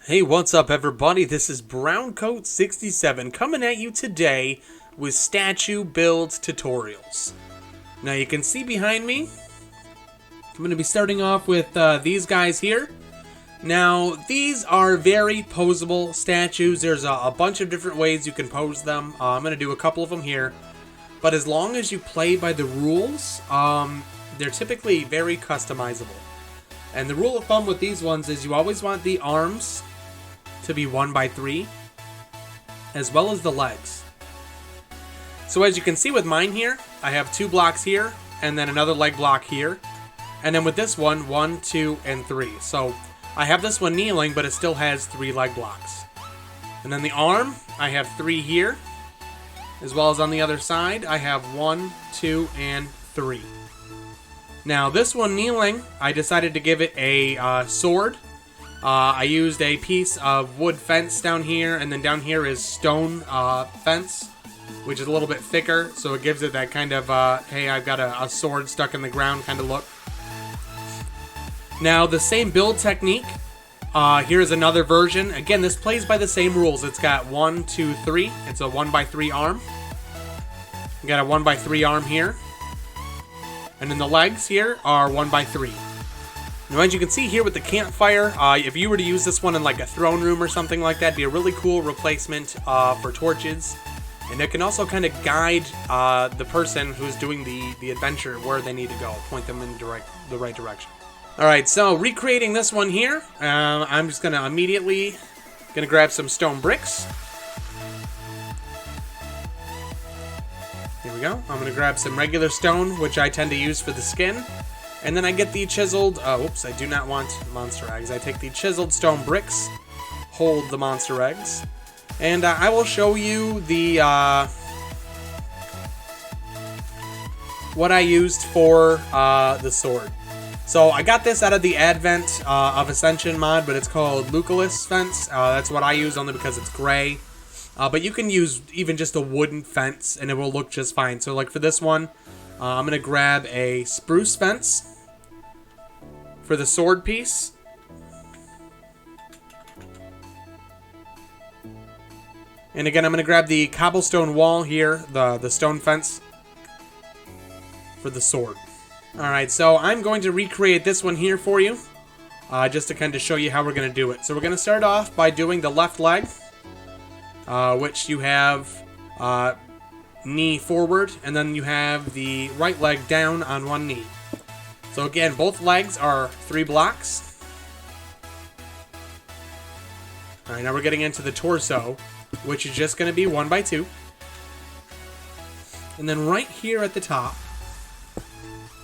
Hey, what's up everybody? This is Browncoat67 coming at you today with statue build tutorials. Now you can see behind me, I'm going to be starting off with these guys here. Now these are very posable statues. There's a bunch of different ways you can pose them. I'm going to do a couple of them here. But as long as you play by the rules, they're typically very customizable. And the rule of thumb with these ones is you always want the arms to be 1x3, as well as the legs. So as you can see with mine here, I have 2 blocks here, and then another leg block here. And then with this one, 1, 2, and 3. So I have this one kneeling, but it still has 3 leg blocks. And then the arm, I have 3 here, as well as on the other side, I have 1, 2, and 3. Now this one kneeling, I decided to give it a sword. I used a piece of wood fence down here, and then down here is stone fence, which is a little bit thicker, so it gives it that kind of, hey, I've got a sword stuck in the ground kind of look. Now, the same build technique, here's another version. Again, this plays by the same rules. It's got 1, 2, 3. It's a 1x3 arm. You got a 1x3 arm here. And then the legs here are 1x3. Now, as you can see here with the campfire, if you were to use this one in like a throne room or something like that, it'd be a really cool replacement for torches. And it can also kind of guide the person who's doing the adventure where they need to go, point them in the right direction. Alright, so recreating this one here, I'm just going to immediately grab some stone bricks. Here we go. I'm going to grab some regular stone, which I tend to use for the skin. And then I get the chiseled, oops, I do not want monster eggs. I take the chiseled stone bricks, hold the monster eggs, and I will show you the, what I used for the sword. So I got this out of the Advent of Ascension mod, but it's called Lucullus fence. That's what I use only because it's gray. But you can use even just a wooden fence and it will look just fine. So like for this one, I'm going to grab a spruce fence for the sword piece. And again, I'm going to grab the cobblestone wall here, the stone fence, for the sword. Alright, so I'm going to recreate this one here for you, just to kind of show you how we're going to do it. So we're going to start off by doing the left leg, which you have knee forward, and then you have the right leg down on one knee. So again, both legs are 3 blocks. Alright, now we're getting into the torso, which is just going to be 1x2. And then right here at the top,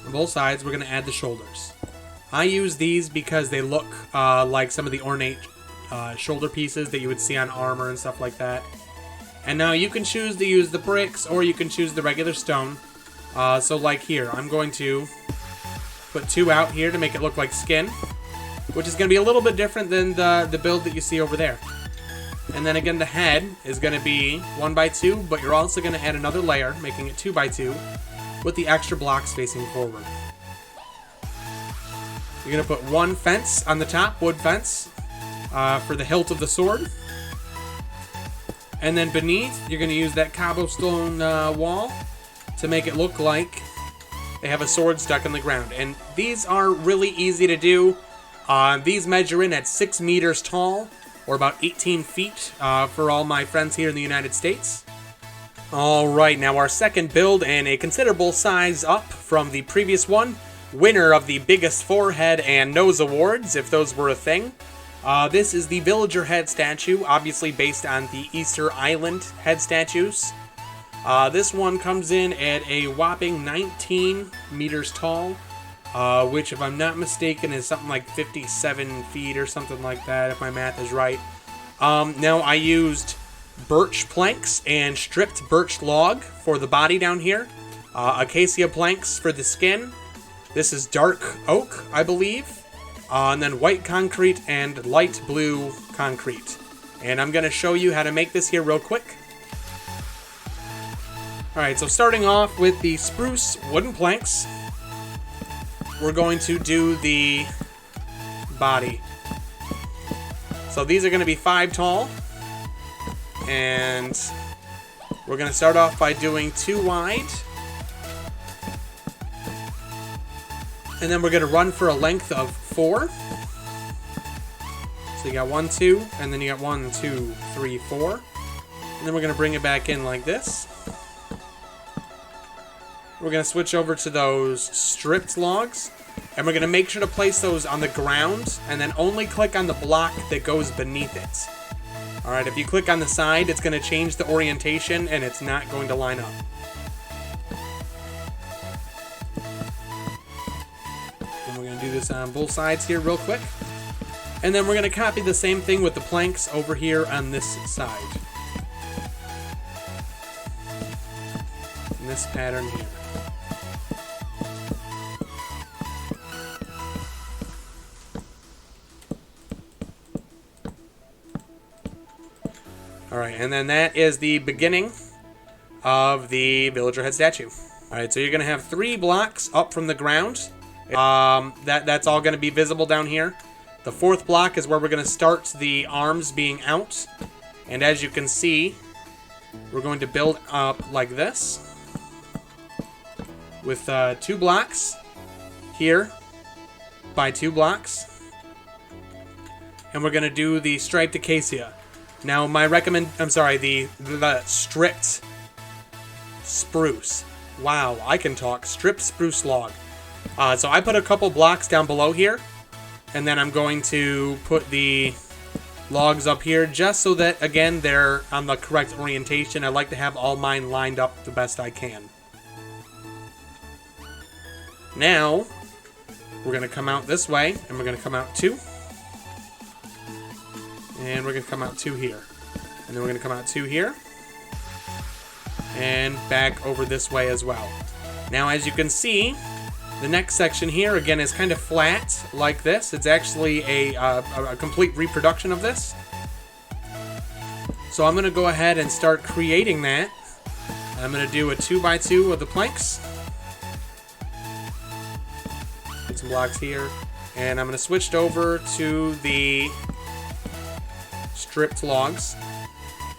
on both sides, we're going to add the shoulders. I use these because they look like some of the ornate shoulder pieces that you would see on armor and stuff like that. And now you can choose to use the bricks, or you can choose the regular stone. So like here, I'm going to put 2 out here to make it look like skin, which is going to be a little bit different than the build that you see over there. And then again, the head is going to be 1x2, but you're also going to add another layer, making it 2x2, with the extra blocks facing forward. You're going to put 1 fence on the top, wood fence, for the hilt of the sword. And then beneath, you're going to use that cobblestone wall to make it look like they have a sword stuck in the ground. And these are really easy to do. These measure in at 6 meters tall, or about 18 feet for all my friends here in the United States. Alright, now our second build, and a considerable size up from the previous one. Winner of the biggest forehead and nose awards, if those were a thing. This is the villager head statue, obviously based on the Easter Island head statues. This one comes in at a whopping 19 meters tall, which, if I'm not mistaken, is something like 57 feet or something like that, if my math is right. Now, I used birch planks and stripped birch log for the body down here. Acacia planks for the skin. This is dark oak, I believe. And then white concrete and light blue concrete. And I'm going to show you how to make this here real quick. Alright, so starting off with the spruce wooden planks, we're going to do the body. So these are going to be 5 tall. And we're going to start off by doing 2 wide. And then we're going to run for a length of 4. So you got 1, 2, and then you got 1, 2, 3, 4. And then we're going to bring it back in like this. We're going to switch over to those stripped logs. And we're going to make sure to place those on the ground. And then only click on the block that goes beneath it. Alright, if you click on the side, it's going to change the orientation and it's not going to line up. And we're going to do this on both sides here real quick. And then we're going to copy the same thing with the planks over here on this side. In this pattern here. Alright, and then that is the beginning of the villager head statue. Alright, so you're going to have 3 blocks up from the ground. That's all going to be visible down here. The 4th block is where we're going to start the arms being out. And as you can see, we're going to build up like this. With 2 blocks here by 2 blocks. And we're going to do the striped acacia. Now, the stripped spruce. Wow, I can talk. Stripped spruce log. So I put a couple blocks down below here. And then I'm going to put the logs up here just so that, again, they're on the correct orientation. I like to have all mine lined up the best I can. Now, we're going to come out this way, and we're going to come out 2. And we're going to come out 2 here. And then we're going to come out 2 here. And back over this way as well. Now, as you can see, the next section here, again, is kind of flat like this. It's actually a complete reproduction of this. So I'm going to go ahead and start creating that. I'm going to do a 2x2 of the planks. Get some blocks here. And I'm going to switch it over to the stripped logs,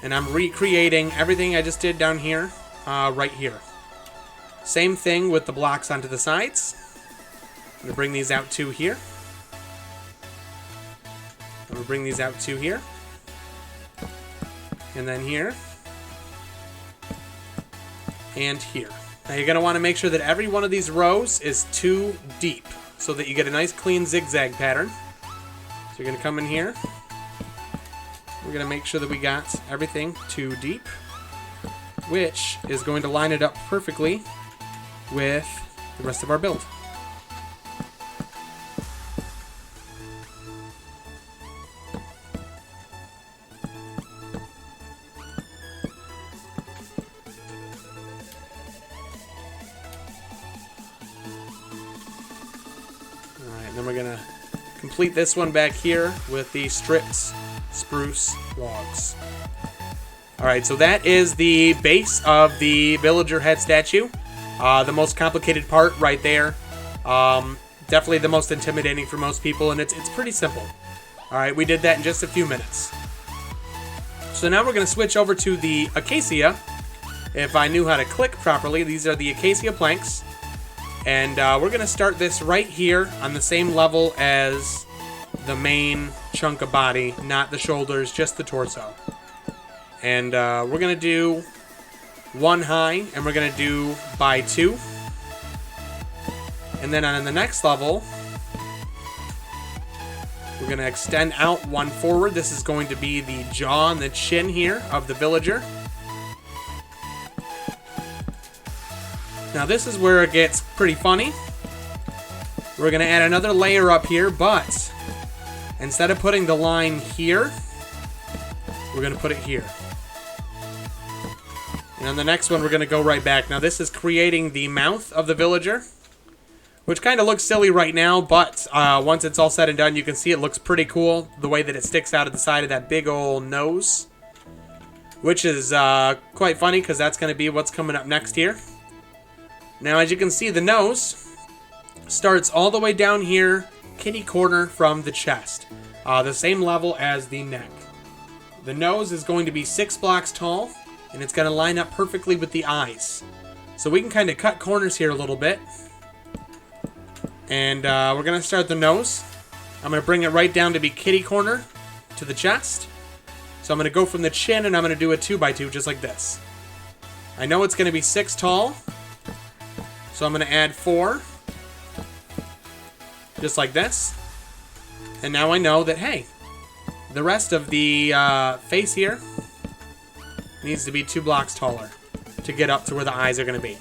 and I'm recreating everything I just did down here, right here. Same thing with the blocks onto the sides. I'm going to bring these out 2 here. I'm going to bring these out 2 here. And then here. And here. Now you're going to want to make sure that every one of these rows is 2 deep, so that you get a nice clean zigzag pattern. So you're going to come in here. We're going to make sure that we got everything 2 deep, which is going to line it up perfectly with the rest of our build. Alright, then we're going to complete this one back here with the stripped spruce logs. Alright, so that is the base of the villager head statue. The most complicated part right there. Definitely the most intimidating for most people, and it's pretty simple. Alright, we did that in just a few minutes. So now we're going to switch over to the acacia. If I knew how to click properly, these are the acacia planks. And we're going to start this right here on the same level as the main chunk of body, not the shoulders, just the torso. And we're going to do 1 high, and we're going to do by 2. And then on the next level, we're going to extend out 1 forward. This is going to be the jaw and the chin here of the villager. Now this is where it gets pretty funny. We're going to add another layer up here, but instead of putting the line here, we're going to put it here. And on the next one, we're going to go right back. Now this is creating the mouth of the villager, which kind of looks silly right now, but once it's all said and done, you can see it looks pretty cool, the way that it sticks out of the side of that big old nose, which is quite funny because that's going to be what's coming up next here. Now, as you can see, the nose starts all the way down here, kitty corner from the chest. the same level as the neck. The nose is going to be 6 blocks tall, and it's going to line up perfectly with the eyes. So we can kind of cut corners here a little bit. And we're going to start the nose. I'm going to bring it right down to be kitty corner to the chest. So I'm going to go from the chin, and I'm going to do a 2x2 just like this. I know it's going to be 6 tall, so I'm going to add 4. Just like this. And now I know that, hey, the rest of the face here needs to be 2 blocks taller to get up to where the eyes are going to be.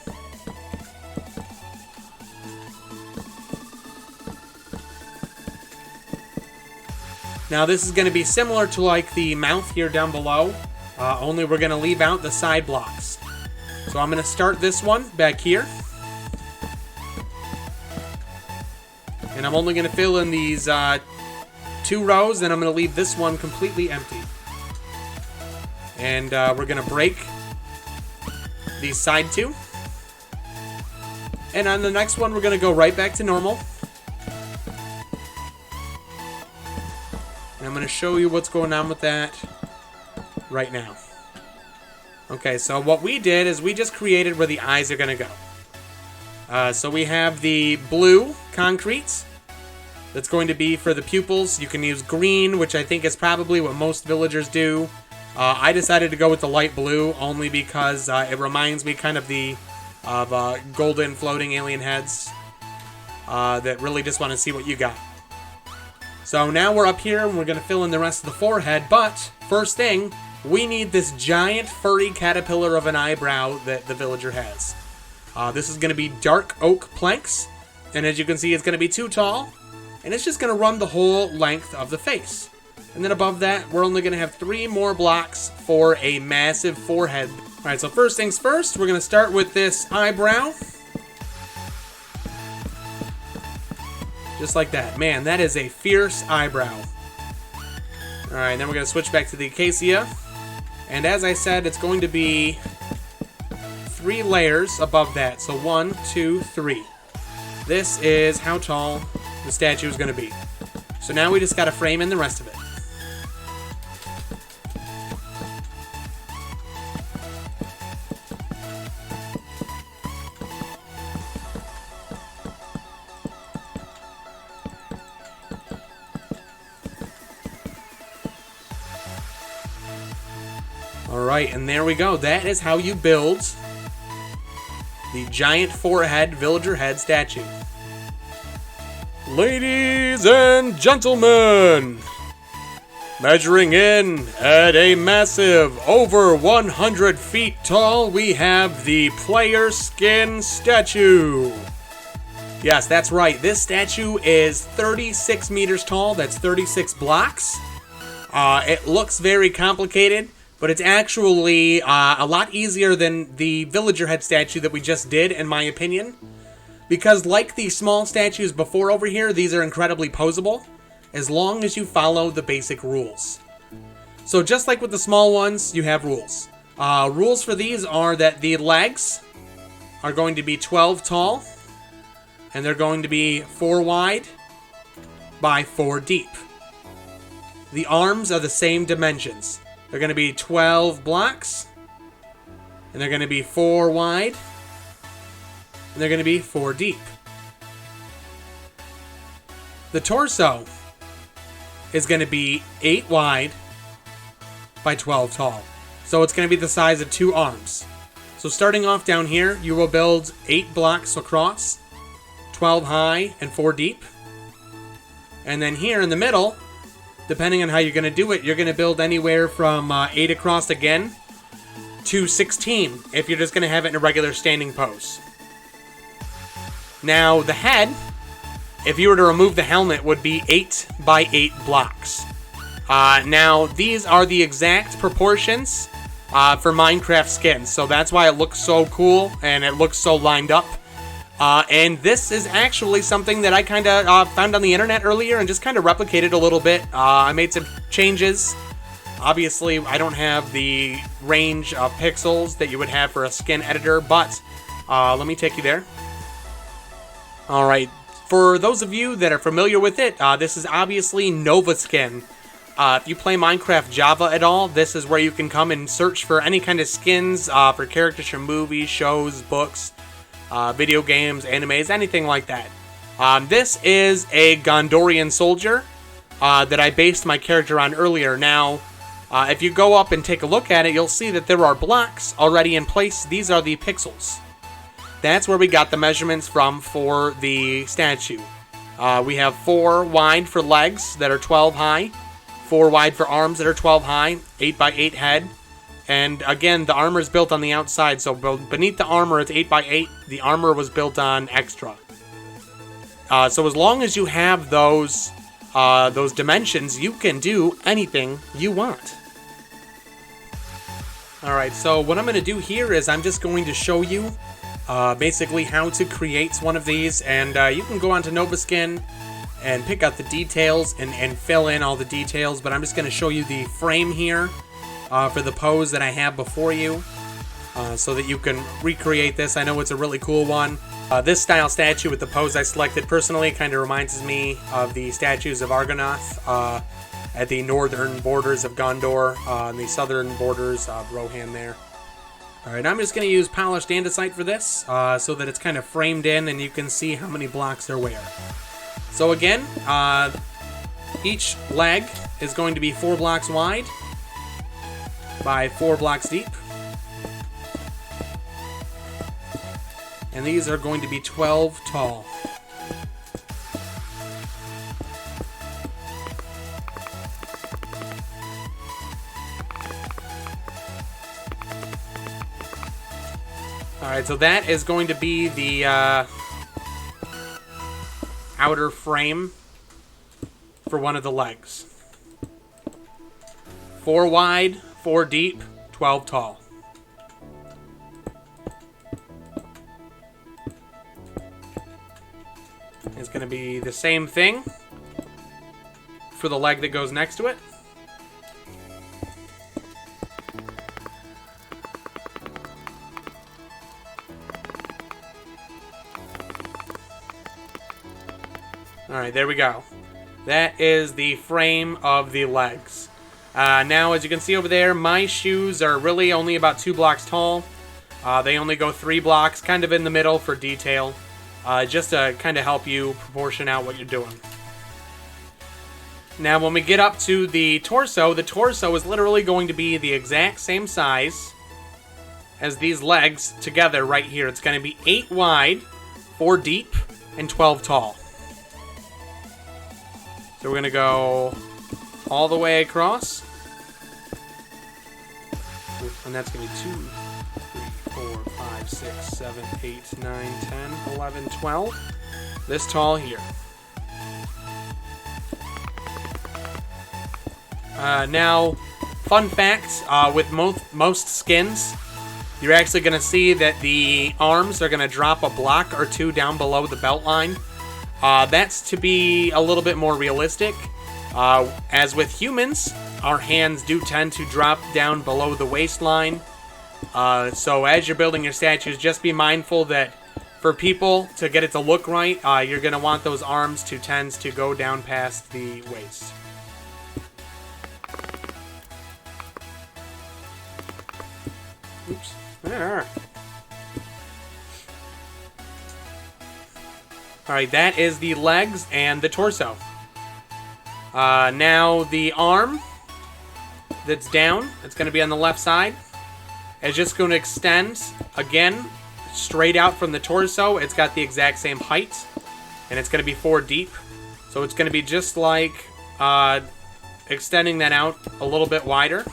Now this is going to be similar to like the mouth here down below, only we're going to leave out the side blocks. So I'm going to start this one back here. And I'm only going to fill in these 2 rows, and I'm going to leave this one completely empty. And we're going to break these side 2. And on the next one, we're going to go right back to normal. And I'm going to show you what's going on with that right now. Okay, so what we did is we just created where the eyes are going to go. So we have the blue concrete that's going to be for the pupils. You can use green, which I think is probably what most villagers do. I decided to go with the light blue only because it reminds me kind of of golden floating alien heads that really just want to see what you got. So now we're up here and we're going to fill in the rest of the forehead, but first thing, we need this giant furry caterpillar of an eyebrow that the villager has. This is going to be dark oak planks, and as you can see, it's going to be 2 tall, and it's just going to run the whole length of the face. And then above that, we're only going to have 3 more blocks for a massive forehead. Alright, so first things first, we're going to start with this eyebrow. Just like that. Man, that is a fierce eyebrow. Alright, then we're going to switch back to the acacia. And as I said, it's going to be 3 layers above that. So 1, 2, 3. This is how tall the statue is going to be. So now we just got to frame in the rest of it. Alright, and there we go. That is how you build the giant forehead villager head statue. Ladies and gentlemen, measuring in at a massive over 100 feet tall, we have the player skin statue. Yes, that's right. This statue is 36 meters tall. That's 36 blocks. It looks very complicated, but it's actually a lot easier than the villager head statue that we just did, in my opinion. Because like the small statues before over here, these are incredibly posable, as long as you follow the basic rules. So just like with the small ones, you have rules. Rules for these are that the legs are going to be 12 tall, and they're going to be 4 wide by 4 deep. The arms are the same dimensions. They're going to be 12 blocks, and they're going to be 4 wide, and they're going to be 4 deep. The torso is going to be 8 wide by 12 tall. So it's going to be the size of 2 arms. So starting off down here, you will build 8 blocks across, 12 high, and 4 deep. And then here in the middle, depending on how you're going to do it, you're going to build anywhere from 8 across again to 16 if you're just going to have it in a regular standing pose. Now, the head, if you were to remove the helmet, would be 8 by 8 blocks. Now, these are the exact proportions for Minecraft skins, so that's why it looks so cool and it looks so lined up. And this is actually something that I kind of found on the internet earlier and just kind of replicated a little bit. I made some changes. Obviously, I don't have the range of pixels that you would have for a skin editor, but let me take you there. Alright, For those of you that are familiar with it, this is obviously Nova Skin. If you play Minecraft Java at all, this is where you can come and search for any kind of skins for characters from movies, shows, books, video games, animes, anything like that. This is a Gondorian soldier that I based my character on earlier. Now, if you go up and take a look at it, you'll see that there are blocks already in place. These are the pixels. That's where we got the measurements from for the statue. We have 4 wide for legs that are 12 high, 4 wide for arms that are 12 high, 8 by 8 head. And again, the armor is built on the outside, so beneath the armor it's 8 by 8. The armor was built on extra. So as long as you have those dimensions, you can do anything you want. Alright, so what I'm going to do here is I'm just going to show you basically how to create one of these, and you can go onto Novaskin and pick out the details and fill in all the details, but I'm just going to show you the frame here for the pose that I have before you so that you can recreate this. I know it's a really cool one. This style statue with the pose I selected personally kind of reminds me of the statues of Argonath at the northern borders of Gondor, and the southern borders of Rohan there. Alright, I'm just going to use polished andesite for this, so that it's kind of framed in and you can see how many blocks are where. So again, each leg is going to be 4 blocks wide by 4 blocks deep. And these are going to be 12 tall. Alright, so that is going to be the outer frame for one of the legs. 4 wide, 4 deep, 12 tall. It's going to be the same thing for the leg that goes next to it. Alright, there we go. That is the frame of the legs. Now, as you can see over there, my shoes are really only about 2 blocks tall. They only go 3 blocks, kind of in the middle for detail. Just to kind of help you proportion out what you're doing. Now, when we get up to the torso is literally going to be the exact same size as these legs together right here. It's going to be 8 wide, 4 deep, and 12 tall. So we're going to go all the way across. And that's going to be 2, 3, 4, 5, 6, 7, 8, 9, 10, 11, 12. This tall here. Now, fun fact, with most skins, you're actually going to see that the arms are going to drop a block or 2 down below the belt line. That's to be a little bit more realistic. As with humans, our hands do tend to drop down below the waistline. So as you're building your statues, just be mindful that for people to get it to look right, you're going to want those arms to tend to go down past the waist. Oops. There. Alright, that is the legs and the torso. Now the arm that's down, it's going to be on the left side. It's just going to extend, again, straight out from the torso. It's got the exact same height, and it's going to be 4 deep. So it's going to be just like extending that out a little bit wider.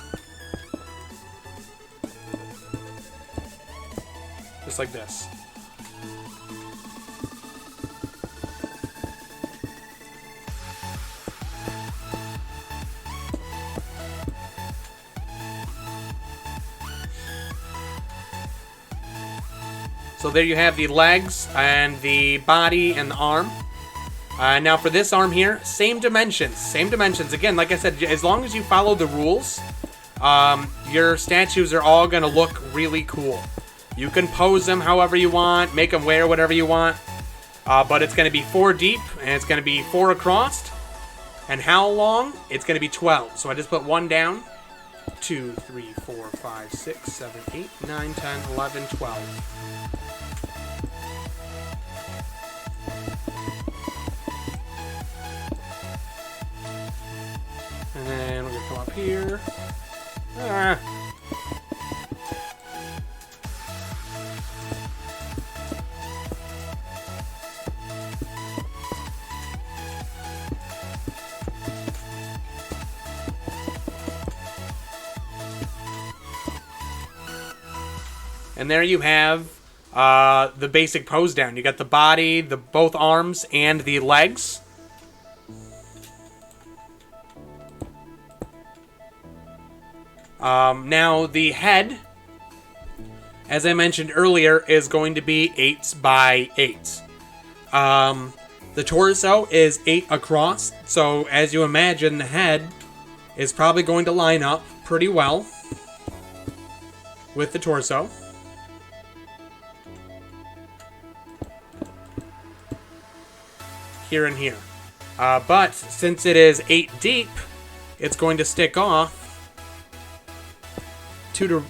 Just like this. So there you have the legs and the body and the arm. Now for this arm here, same dimensions. Again, like I said, as long as you follow the rules, your statues are all going to look really cool. You can pose them however you want, make them wear whatever you want. but it's going to be 4 deep, and it's going to be 4 across. And how long? It's going to be 12. So I just put 1 down. 2, 3, 4, 5, 6, 7, 8, 9, 10, 11, 12. And then we're going to come up here. And there you have the basic pose down. You got the body, both arms, and the legs. Now the head, as I mentioned earlier, is going to be 8 by 8. The torso is 8 across, so as you imagine, the head is probably going to line up pretty well with the torso. Here and here. But since it is 8 deep, it's going to stick off 2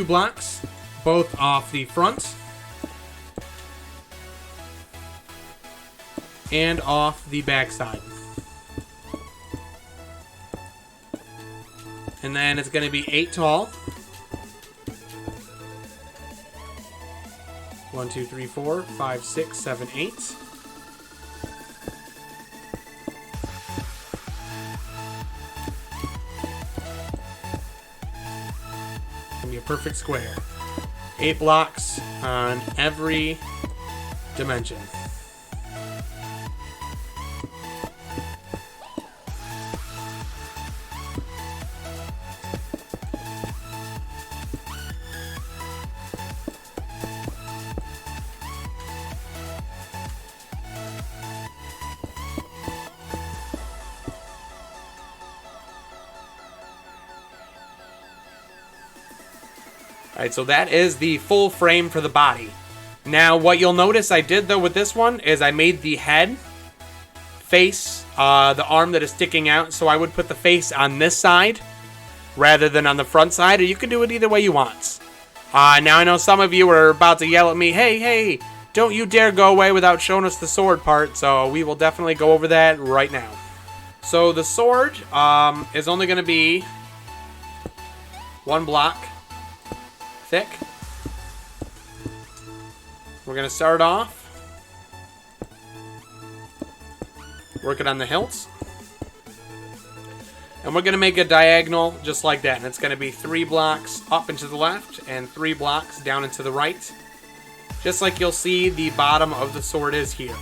blocks, both off the front and off the back side. And then it's going to be 8 tall. 1, 2, 3, 4, 5, 6, 7, 8. Be a perfect square. 8 blocks on every dimension. Alright, so that is the full frame for the body. Now, what you'll notice I did, though, with this one is I made the head face the arm that is sticking out. So I would put the face on this side rather than on the front side, or you can do it either way you want. Now, I know some of you are about to yell at me, hey, don't you dare go away without showing us the sword part, so we will definitely go over that right now. So the sword is only going to be 1 block thick. We're going to start off working on the hilts. And we're going to make a diagonal just like that. And it's going to be 3 blocks up and to the left and 3 blocks down and to the right. Just like you'll see the bottom of the sword is here.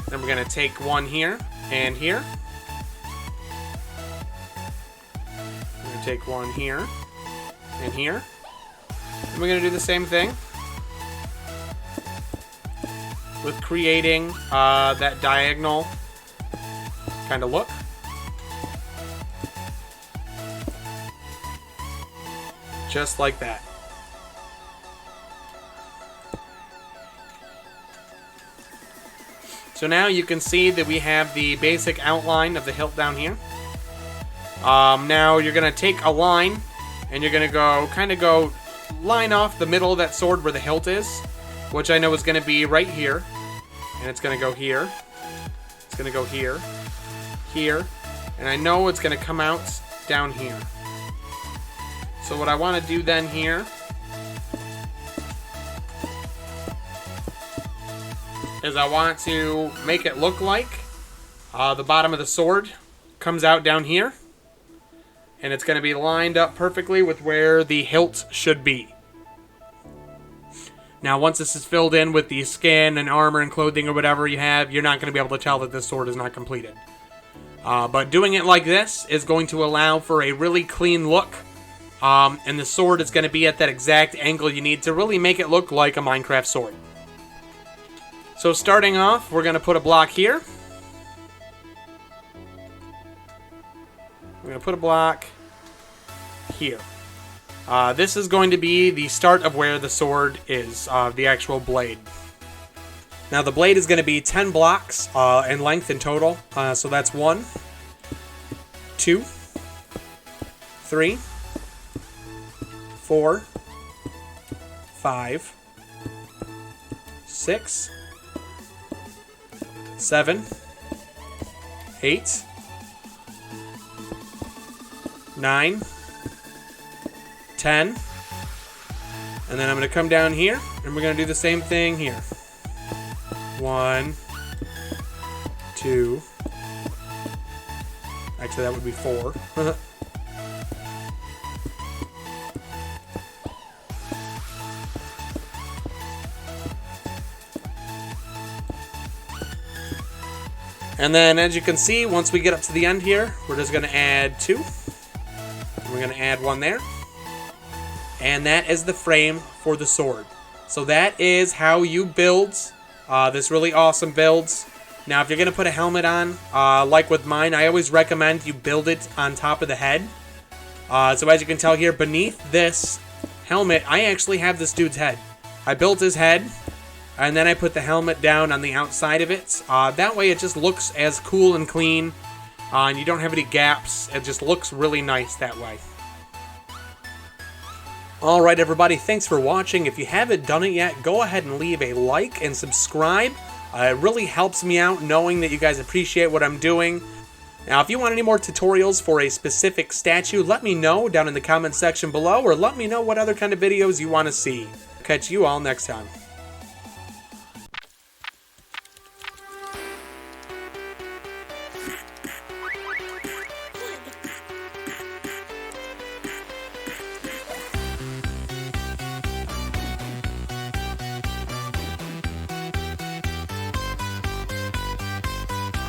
Then we're going to take one here and here. We're going to take one here and here. And we're going to do the same thing with creating that diagonal kind of look. Just like that. So now you can see that we have the basic outline of the hilt down here. Now you're going to take a line and you're going to go line off the middle of that sword where the hilt is, which I know is going to be right here. And it's going to go here. It's going to go here. Here. And I know it's going to come out down here. So what I want to do then here is I want to make it look like the bottom of the sword comes out down here. And it's going to be lined up perfectly with where the hilt should be. Now, once this is filled in with the skin and armor and clothing or whatever you have, you're not going to be able to tell that this sword is not completed. But doing it like this is going to allow for a really clean look. And the sword is going to be at that exact angle you need to really make it look like a Minecraft sword. So starting off, we're going to put a block here. We're going to put a block here. This is going to be the start of where the sword is, the actual blade. Now the blade is going to be 10 blocks in length in total. So that's 1, 2, 3, 4, 5, 6, 7, 8, 9, 10, and then I'm going to come down here, and we're going to do the same thing here. 1, 2, actually that would be 4. And then, as you can see, once we get up to the end here, we're just going to add 2. We're going to add 1 there. And that is the frame for the sword. So that is how you build this really awesome build. Now, if you're going to put a helmet on, like with mine, I always recommend you build it on top of the head. So as you can tell here, beneath this helmet, I actually have this dude's head. I built his head. And then I put the helmet down on the outside of it. That way it just looks as cool and clean. And you don't have any gaps. It just looks really nice that way. Alright everybody, thanks for watching. If you haven't done it yet, go ahead and leave a like and subscribe. It really helps me out knowing that you guys appreciate what I'm doing. Now if you want any more tutorials for a specific statue, let me know down in the comment section below. Or let me know what other kind of videos you want to see. Catch you all next time.